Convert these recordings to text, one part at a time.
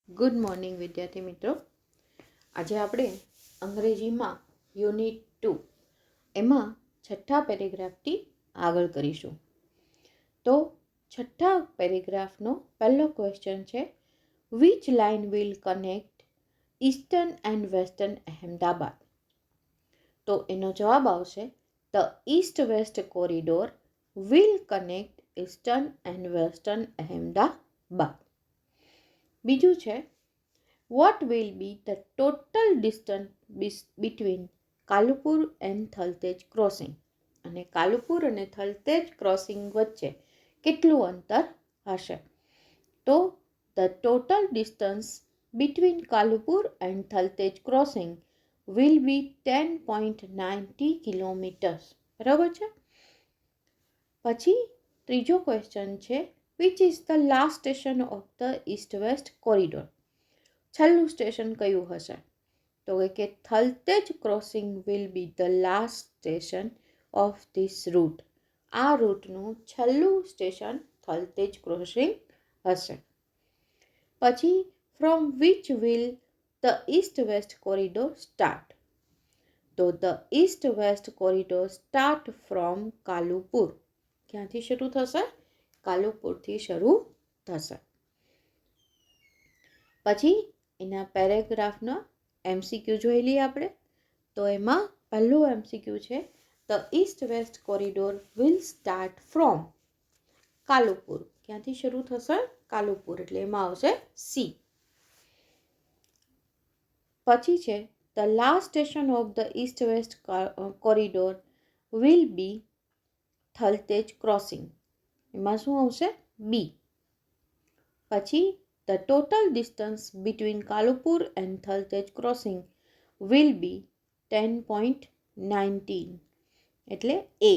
Good morning વિદ્યાર્થી મિત્રો. આજે આપણે અંગ્રેજીમાં યુનિટ 2 એમાં છઠ્ઠા પેરેગ્રાફથી આગળ કરીશું. તો છઠ્ઠા પેરેગ્રાફનો પહેલો ક્વેશ્ચન છે, which line will connect eastern and western Ahmedabad? તો એનો જવાબ આવશે, the east west corridor will connect eastern and western Ahmedabad. બીજું છે, what will be the total distance between Kalupur and Thaltej crossing? અને કાલુપુર અને થલતેજ ક્રોસિંગ વચ્ચે કેટલું અંતર હશે? તો the total distance between Kalupur and Thaltej crossing will be 10.90 kilometres. બરાબર છે. પછી ત્રીજો ક્વેશ્ચન છે, which is the last station of the east west corridor? છેલ્લું સ્ટેશન કયું હશે? તો કે Thaltej crossing will be the last station of this route. આ રૂટનું છેલ્લું સ્ટેશન થલતેજ ક્રોસિંગ હશે. પછી from which will the east west corridor start? તો the east west corridor start from Kalupur. ક્યાંથી શરૂ થશે? કાલુપુરથી શરૂ થશે. પછી એના પેરેગ્રાફનો એમસીક્યુ જોઈ લઈએ આપણે. તો એમાં પહેલું એમસીક્યુ છે, the east west corridor will start from Kalupur. ક્યાંથી શરૂ થશે? કાલુપુર, એટલે એમાં આવશે સી. પછી છે, the last station of the east west corridor will be Thaltej crossing. એમાં શું આવશે? બી. પછી the total distance between Kalupur and Thaltej crossing will be 10.19, એટલે A.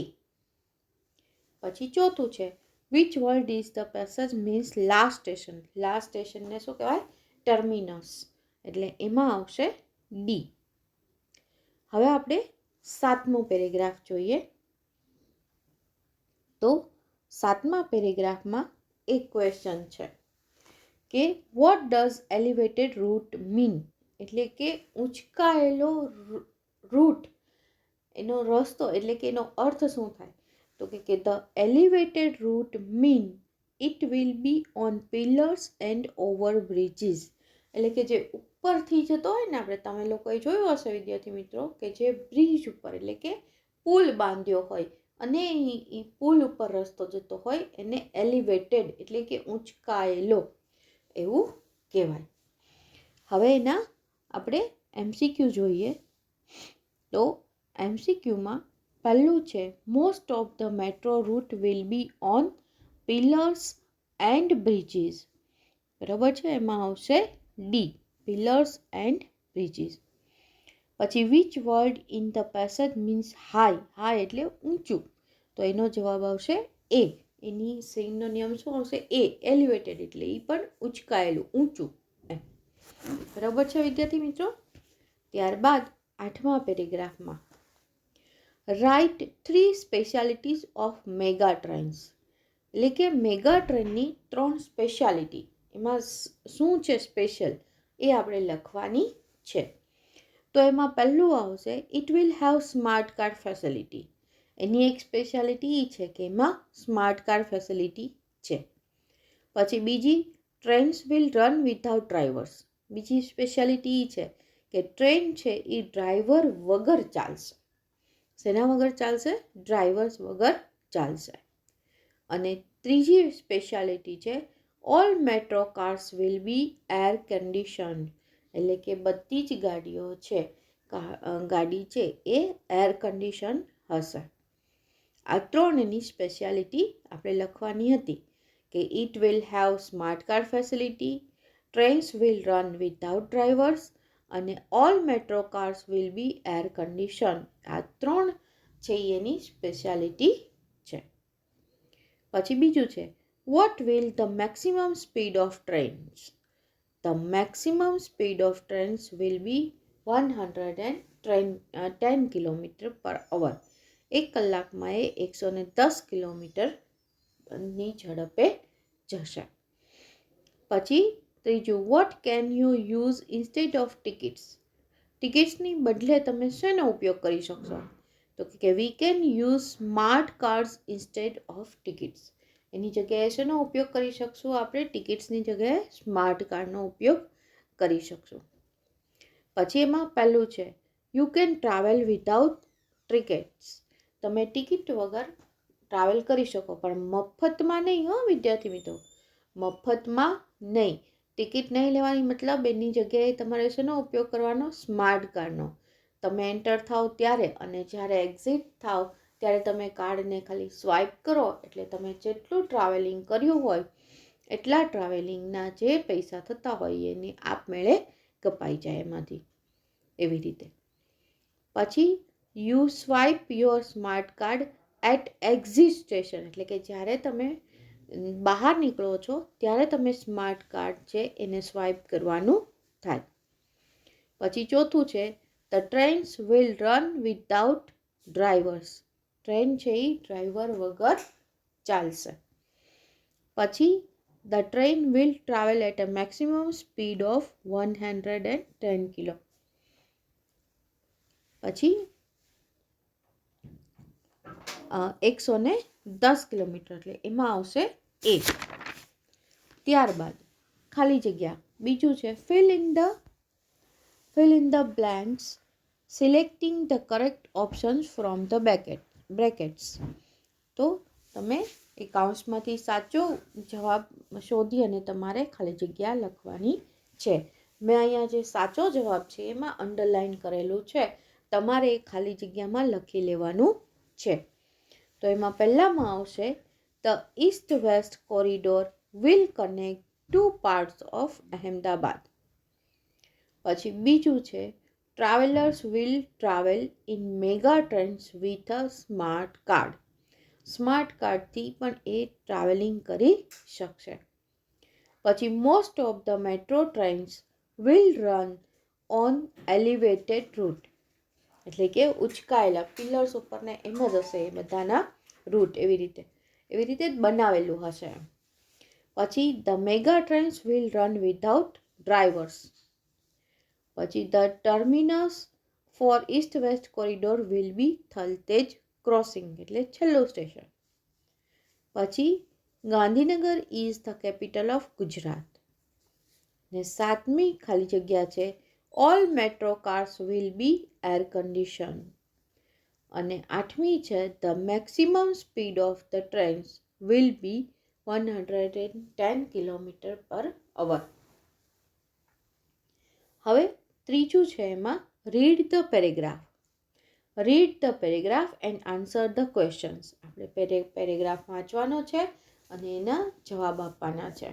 પછી ચોથું છે, which word is the passage means last station? Last સ્ટેશનને શું કહેવાય? ટર્મિનસ, એટલે એમાં આવશે ડી. હવે આપણે સાતમો પેરેગ્રાફ જોઈએ. તો સાતમા પેરેગ્રાફમાં એક ક્વેશ્ચન છે કે what does elevated root mean? એટલે કે ઊંચકાયેલો રૂટ, એનો રસ્તો, એટલે કે એનો અર્થ શું થાય? તો કે the elevated root mean it will be on pillars and over bridges. એટલે કે જે ઉપરથી જતો હોય ને, આપણે તમે લોકોએ જોયું હશે વિદ્યાર્થી મિત્રો, કે જે બ્રિજ ઉપર, એટલે કે પુલ બાંધ્યો હોય અને એ પુલ ઉપર રસ્તો જતો હોય એને એલિવેટેડ, એટલે કે ઊંચકાયેલો એવું કહેવાય. હવે એના આપણે એમસીક્યુ જોઈએ. તો એમસીક્યુમાં પહેલું છે, most of the metro route will be on pillars and bridges. બરાબર છે, એમાં આવશે ડી, પિલર્સ એન્ડ બ્રિજીસ. પછી which word in the passage means high? High એટલે ઊંચું, તો એનો જવાબ આવશે એ. એની સિંગનો નિયમ શું આવશે? એ. એલિવેટેડ એટલે એ પણ ઊંચકાયેલું, ઊંચું એમ. બરાબર છે વિદ્યાર્થી મિત્રો. ત્યારબાદ આઠમા પેરેગ્રાફમાં write 3 specialities of mega trains. એટલે કે મેગા ટ્રેનની 3 સ્પેશિયાલિટી, એમાં શું છે સ્પેશિયલ, એ આપણે લખવાની છે. તો એમાં પહેલું આવશે, it will have smart card facility. એની એક સ્પેશિયાલિટી એ છે કે એમાં સ્માર્ટ કાર્ડ ફેસિલિટી છે. પછી બીજી, trains will run without drivers. બીજી સ્પેશિયાલિટી એ છે કે ટ્રેન છે એ ડ્રાઈવર વગર ચાલશે. શેના વગર ચાલશે? ડ્રાઈવર્સ વગર ચાલશે. અને ત્રીજી સ્પેશિયાલિટી છે, all metro cars will be air conditioned. એટલે કે બધી જ ગાડીઓ છે, ગાડી છે એ એર કન્ડિશન હશે. આ ત્રણની સ્પેશિયાલિટી આપણે લખવાની હતી કે it will have smart card facility, trains will run without drivers અને all metro cars will be air condition. આ ત્રણ છે એની સ્પેશિયાલિટી છે. પછી બીજું છે, what will the maximum speed of trains? The maximum speed of trains will be 110 kilometre per hour. એક કલાકમાં એ 110 કિલોમીટરની ઝડપે જશે. પછી ત્રીજું, what can you use instead of tickets? ટિકિટ્સની બદલે તમે શેનો ઉપયોગ કરી શકશો? તો કે we can use smart cards instead of tickets. એની જગ્યાએ શેનો ઉપયોગ કરી શકશું? આપણે ટિકિટ્સની જગ્યાએ સ્માર્ટ કાર્ડનો ઉપયોગ કરી શકશું. પછી એમાં પહેલું છે, you can travel without tickets. તમે ટિકિટ વગર ટ્રાવેલ કરી શકો, પણ મફતમાં નહીં હો વિદ્યાર્થી મિત્રો, મફતમાં નહીં. ટિકિટ નહીં લેવાની, મતલબ એની જગ્યાએ તમારે શેનો ઉપયોગ કરવાનો? સ્માર્ટ કાર્ડનો. તમે એન્ટર થાવ ત્યારે અને જ્યારે એક્ઝિટ થાવ ત્યારે તમે કાર્ડને ખાલી સ્વાઇપ કરો એટલે તમે જેટલું ટ્રાવેલિંગ કર્યું હોય એટલા ટ્રાવેલિંગના જે પૈસા થતા હોય એની આપમેળે કપાઈ જાય એમાંથી. એવી રીતે પછી you swipe your smart card at exit station, એટલે કે જ્યારે તમે બહાર નીકળો છો ત્યારે તમે સ્માર્ટ કાર્ડ છે એને સ્વાઇપ કરવાનું થાય. પછી ચોથું છે, the trains will run without drivers. Train છે એ ડ્રાઈવર વગર ચાલશે. પછી the train will travel at a maximum speed of 110 kilo. પછી 110 કિલોમીટર, એટલે એમાં આવશે એ. ત્યારબાદ ખાલી જગ્યા બીજું છે, fill in the blanks selecting the correct options from the brackets. તો તમે એ કાઉન્સમાંથી સાચો જવાબ શોધી અને તમારે ખાલી જગ્યા લખવાની છે. મેં અહીંયા જે સાચો જવાબ છે એમાં અંડરલાઇન કરેલું છે, તમારે એ ખાલી જગ્યામાં લખી લેવાનું છે. તો એમાં પહેલામાં આવશે, the east west corridor will connect 2 parts of Ahmedabad. પછી બીજું છે, travellers will travel in mega trains with a smart card. Smart કાર્ડથી પણ એ ટ્રાવેલિંગ કરી શકશે. પછી most of the metro trains will run on elevated route, એટલે કે ઉચકાયેલા પિલર્સ ઉપરને એમ જ હશે એ બધાના રૂટ. એવી રીતે જ બનાવેલું હશે. પછી the mega trains will run without drivers. પછી the terminus for east west corridor will be Thaltej crossing, એટલે છેલ્લું સ્ટેશન. પછી Gandhinagar is the capital of Gujarat. ને 7મી ખાલી જગ્યા છે, all metro cars will be air condition. અને 8મી છે, the maximum speed of the trains will be 110 kilometre per hour. હવે ત્રીજું છે એમાં, read the paragraph. Read the paragraph and answer the questions. આપણે પેરેગ્રાફ વાંચવાનો છે અને એના જવાબ આપવાના છે.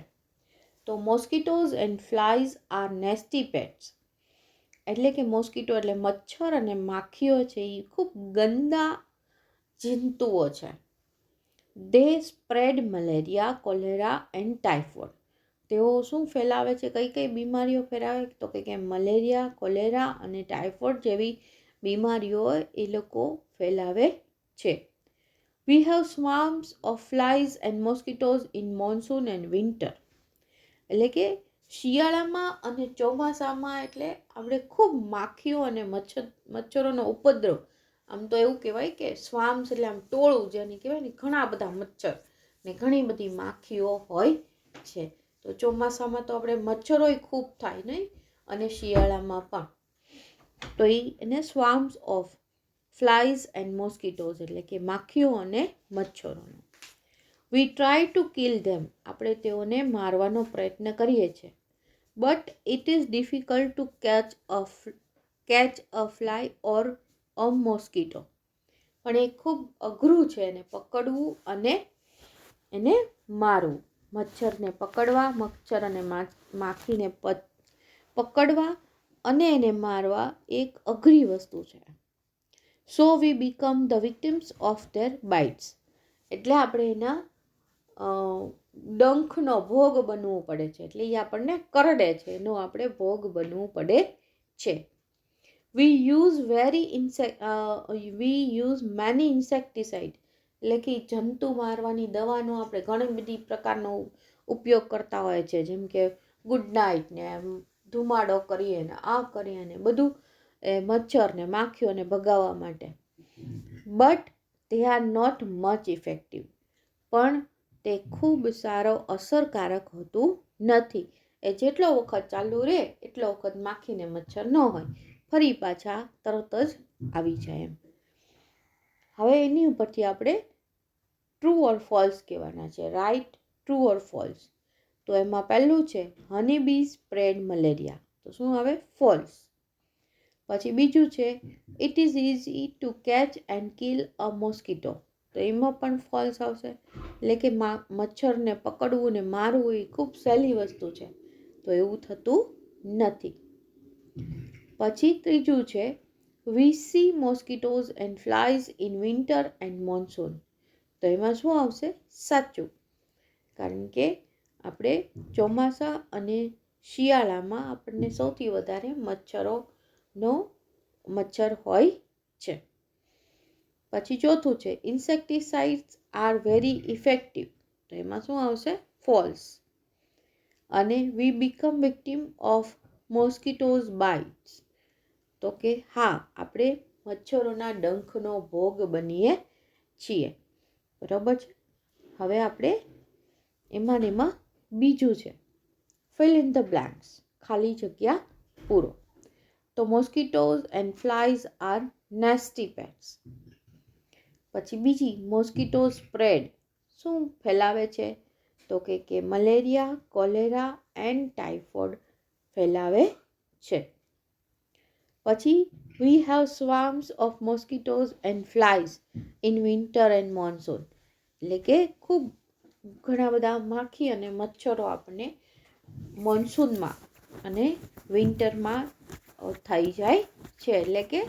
તો mosquitoes and flies are nasty pests. એટલે કે મોસ્કીટો એટલે મચ્છર અને માખીઓ છે એ ખૂબ ગંદા જંતુઓ છે. They spread malaria, cholera and typhoid. તેઓ શું ફેલાવે છે? કઈ કઈ બીમારીઓ ફેલાવે? તો કે મલેરિયા, કોલેરા અને ટાઇફોઇડ જેવી બીમારીઓ એ લોકો ફેલાવે છે. We have swarms of flies and mosquitoes in monsoon and winter. એટલે કે શિયાળામાં અને ચોમાસામાં એટલે આપણે ખૂબ માખીઓ અને મચ્છરોનો ઉપદ્રવ. આમ તો એવું કહેવાય કે સ્વાર્મ્સ એટલે આમ ટોળું, જેને કહેવાય ને ઘણા બધા મચ્છર ને ઘણી બધી માખીઓ હોય છે. તો ચોમાસામાં તો આપણે મચ્છરોય ખૂબ થાય નહીં, અને શિયાળામાં પણ. તો એને સ્વાર્મ્સ ઓફ ફ્લાઇઝ એન્ડ મોસ્કીટોઝ એટલે કે માખીઓ અને મચ્છરોનો. વી ટ્રાય ટુ કિલ ધેમ. આપણે તેઓને મારવાનો પ્રયત્ન કરીએ છીએ. But it is difficult to catch a fly or a mosquito. પણ એ ખૂબ અઘરું છે એને પકડવું અને એને મારવું. મચ્છરને પકડવા, મચ્છર અને માખીને પકડવા અને એને મારવા એક અઘરી વસ્તુ છે. So we become the victims of their bites. એટલે આપણે એના ડંખનો ભોગ બનવું પડે છે. એટલે એ આપણને કરડે છે, એનો આપણે ભોગ બનવું પડે છે. વી યુઝ મેની ઇન્સેક્ટિસાઇડ. એટલે કે જંતુ મારવાની દવાનો આપણે ઘણી બધી પ્રકારનો ઉપયોગ કરતા હોય છે. જેમ કે ગુડ નાઇટ ને એમ ધુમાડો કરીએ ને આ કરીએ ને બધું મચ્છરને માખીઓને ભગાવવા માટે. But they are not much effective. પણ તે ખૂબ સારો અસરકારક હોતું નથી. એ જેટલો વખત ચાલુ રહે એટલો વખત માખીને મચ્છર ન હોય, ફરી પાછા તરત જ આવી જાય એમ. હવે એની ઉપરથી આપણે ટ્રુ ઓર ફોલ્સ કહેવાના છે. Right, true or false. તો એમાં પહેલું છે હની બી સ્પ્રેડ મલેરિયા. તો શું આવે? ફોલ્સ. પછી બીજું છે it is easy to catch and kill a mosquito. તો એમાં પણ ફોલ્સ આવશે. એટલે કે મચ્છરને પકડવું ને મારવું એ ખૂબ સહેલી વસ્તુ છે. તો એવું થતું નથી. પછી ત્રીજું છે we see mosquitoes and flies in winter and monsoon. તો એમાં શું આવશે? સાચું. કારણ કે આપણે ચોમાસા અને શિયાળામાં આપણને સૌથી વધારે મચ્છર હોય છે. પછી ચોથું છે ઇન્સેક્ટિસાઇડ્સ આર વેરી ઇફેક્ટિવ. તો એમાં શું આવશે? ફોલ્સ. અને we become victim of મોસ્કીટોઝ bytes. તો કે હા, આપણે મચ્છરોના ડંખનો ભોગ બનીએ છીએ. બરાબર છે. હવે આપણે એમાં બીજું છે ફિલ ઇન ધ બ્લેન્ક્સ. ખાલી જગ્યા પૂરો. તો mosquitoes and flies are nasty pests. પછી બીજી મોસ્કીટો સ્પ્રેડ શું ફેલાવે છે? તો કે મલેરિયા, કોલેરા એન્ડ ટાઇફોઇડ ફેલાવે છે. પછી we have swarms of mosquitoes and flies in winter and monsoon. એટલે કે ખૂબ ઘણા બધા માખી અને મચ્છરો આપણને મોન્સૂનમાં અને વિન્ટરમાં થઈ જાય છે. એટલે કે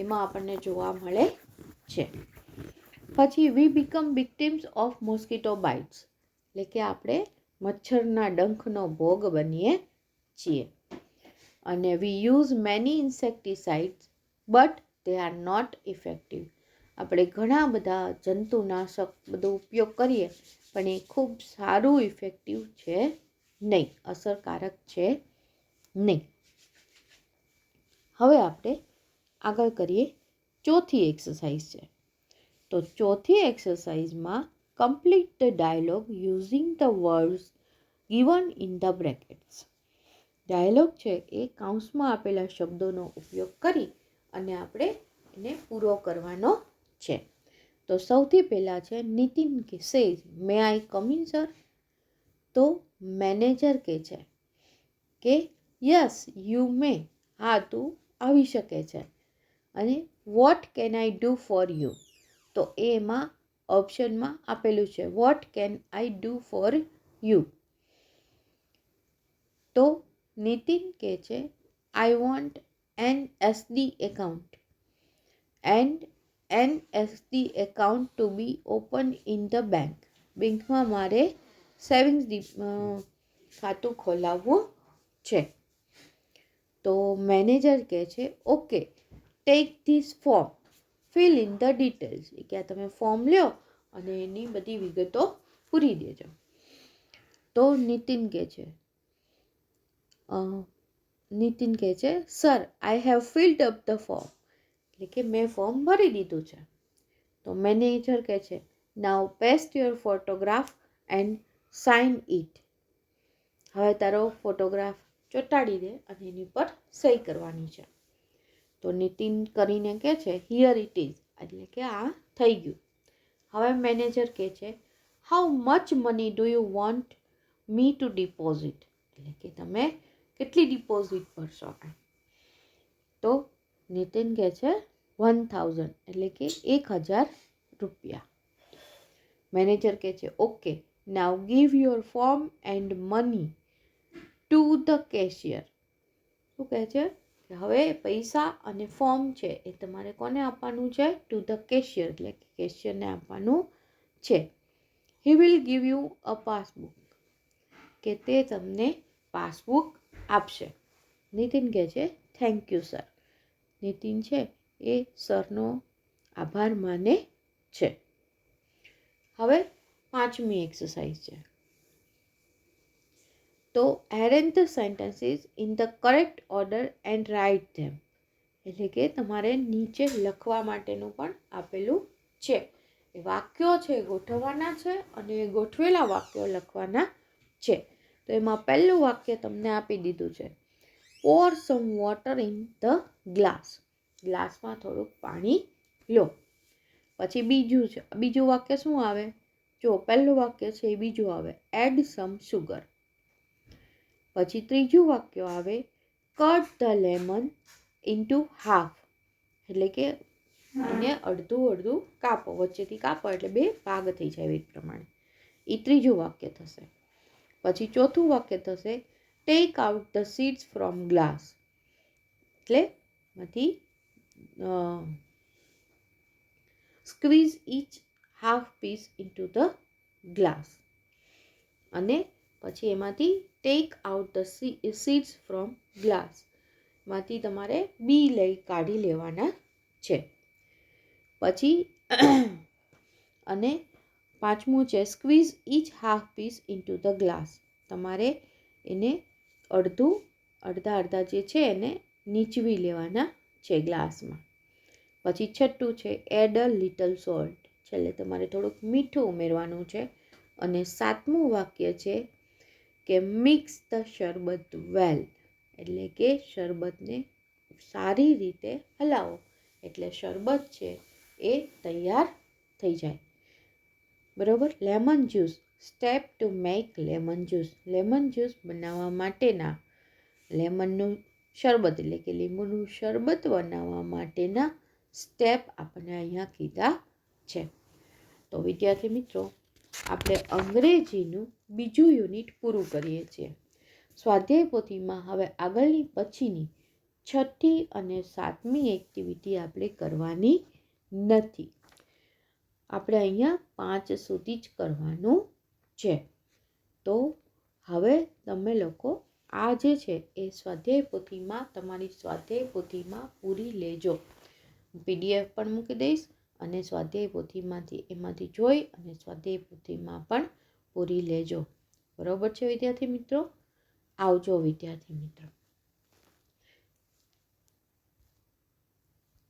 એમાં આપણને જોવા મળે છે. પછી we become victims of mosquito bites. એટલે કે આપણે મચ્છરના ડંખનો ભોગ બનીએ છીએ. અને we use many insecticides but they are not effective. આપણે ઘણા બધા જંતુનાશક બધો ઉપયોગ કરીએ પણ એ ખૂબ સારું ઇફેક્ટિવ છે નહીં, અસરકારક છે નહીં. હવે આપણે આગળ કરીએ. ચોથી એક્સરસાઇઝ છે. તો ચોથી એક્સરસાઇઝમાં complete the dialogue using the words given in the brackets. Dialogue છે એ કૌંસમાં આપેલા શબ્દોનો ઉપયોગ કરી અને આપણે એને પૂરો કરવાનો છે. તો સૌથી પહેલાં છે નીતિન કે says may I come in sir. તો મેનેજર કહે છે કે યસ યુ મે. હા, તું આવી શકે છે. અને what can I do for you. તો એમાં ઓપ્શનમાં આપેલું છે what can I do for you. તો નીતિન કહે છે I want an SD account and an SD account to be open in the bank. બેંકમાં મારે સેવિંગ્સ ખાતું ખોલાવવું છે. તો મેનેજર કહે છે okay take this form fill in the details. કે આ તમે ફોર્મ લ્યો અને એની બધી વિગતો પૂરી દેજો. તો નીતિન કહે છે sir I have field up the form. એટલે કે મેં ફોર્મ ભરી દીધું છે. તો મેનેજર કહે છે now paste your photograph and sign it. હવે તારો ફોટોગ્રાફ ચોંટાડી દે અને એની પર સહી કરવાની છે. તો નીતિન કરીને કહે છે હિયર ઇટ ઇઝ. એટલે કે આ થઈ ગયું. હવે મેનેજર કહે છે how much money do you want me to deposit. એટલે કે તમે કેટલી ડિપોઝિટ ભરશો. તો નીતિન કહે છે 1000. એટલે કે 1000 રૂપિયા. મેનેજર કહે છે okay now give your form and money to the cashier. શું કહે છે કે હવે પૈસા અને ફોર્મ છે એ તમારે કોને આપવાનું છે? To the cashier. એટલે કે કેશિયરને આપવાનું છે. He will give you a passbook. કે તે તમને પાસબુક આપશે. નીતિન કહે છે થેન્ક યુ સર. નીતિન છે એ સરનો આભાર માને છે. હવે પાંચમી એક્સરસાઇઝ છે. તો તો arrange the sentences in the correct order and write them. એટલે કે તમારે નીચે લખવા માટેનું પણ આપેલું છે. એ વાક્યો છે ગોઠવવાના છે અને ગોઠવેલા વાક્યો લખવાના છે. તો એમાં પહેલું વાક્ય તમને આપી દીધું છે, pour some water in the glass. ગ્લાસમાં થોડુંક પાણી લો. પછી બીજું વાક્ય શું આવે? જો પહેલું વાક્ય છે એ બીજું આવે, એડ સમ સુગર. પછી ત્રીજું વાક્ય આવે, cut the lemon into half. એટલે કે એને અડધું કાપો, વચ્ચેથી કાપો એટલે 2 ભાગ થઈ જાય એ પ્રમાણે. એ ત્રીજું વાક્ય થશે. પછી ચોથું વાક્ય થશે, take out the seeds from glass. એટલે એમાંથી squeeze each half piece into the glass. અને પછી એમાંથી take out the seeds from glass, માંથી તમારે બી કાઢી લેવાના છે. પછી અને પાંચમું છે, squeeze each half piece into the glass. તમારે એને અડધા જે છે એને નીચવી લેવાના છે ગ્લાસમાં. પછી છઠ્ઠું છે, એડ અ લિટલ સોલ્ટ. છેલ્લે તમારે થોડુંક મીઠું ઉમેરવાનું છે. અને સાતમું વાક્ય છે કે મિક્સ ધ શરબત વેલ. એટલે કે શરબતને સારી રીતે હલાવો એટલે શરબત છે એ તૈયાર થઈ જાય. બરાબર. Lemon juice, step to make lemon juice. Lemon juice બનાવવા માટેના, લેમનનું શરબત એટલે કે લીંબુનું શરબત બનાવવા માટેના સ્ટેપ આપણે અહીંયા કીધા છે. તો વિદ્યાર્થી મિત્રો, આપણે અંગ્રેજીનું બીજું યુનિટ પૂરું કરીએ છીએ. સ્વાધ્યાય પોથીમાં હવે આગળની પછીની 6ઠી અને 7મી એક્ટિવિટી આપણે કરવાની નથી. આપણે અહીંયા 5 સુધી જ કરવાનું છે. તો હવે તમે લોકો આ જે છે એ સ્વાધ્યાય પોથીમાં, તમારી સ્વાધ્યાય પોથીમાં પૂરી લેજો. PDF પણ મૂકી દઈશ અને સ્વાધ્યાય પોથીમાંથી એમાંથી જોઈ અને સ્વાધ્યાય પોથીમાં પણ પૂરી લેજો. બરાબર છે વિદ્યાર્થી મિત્રો? આવજો વિદ્યાર્થી મિત્રો.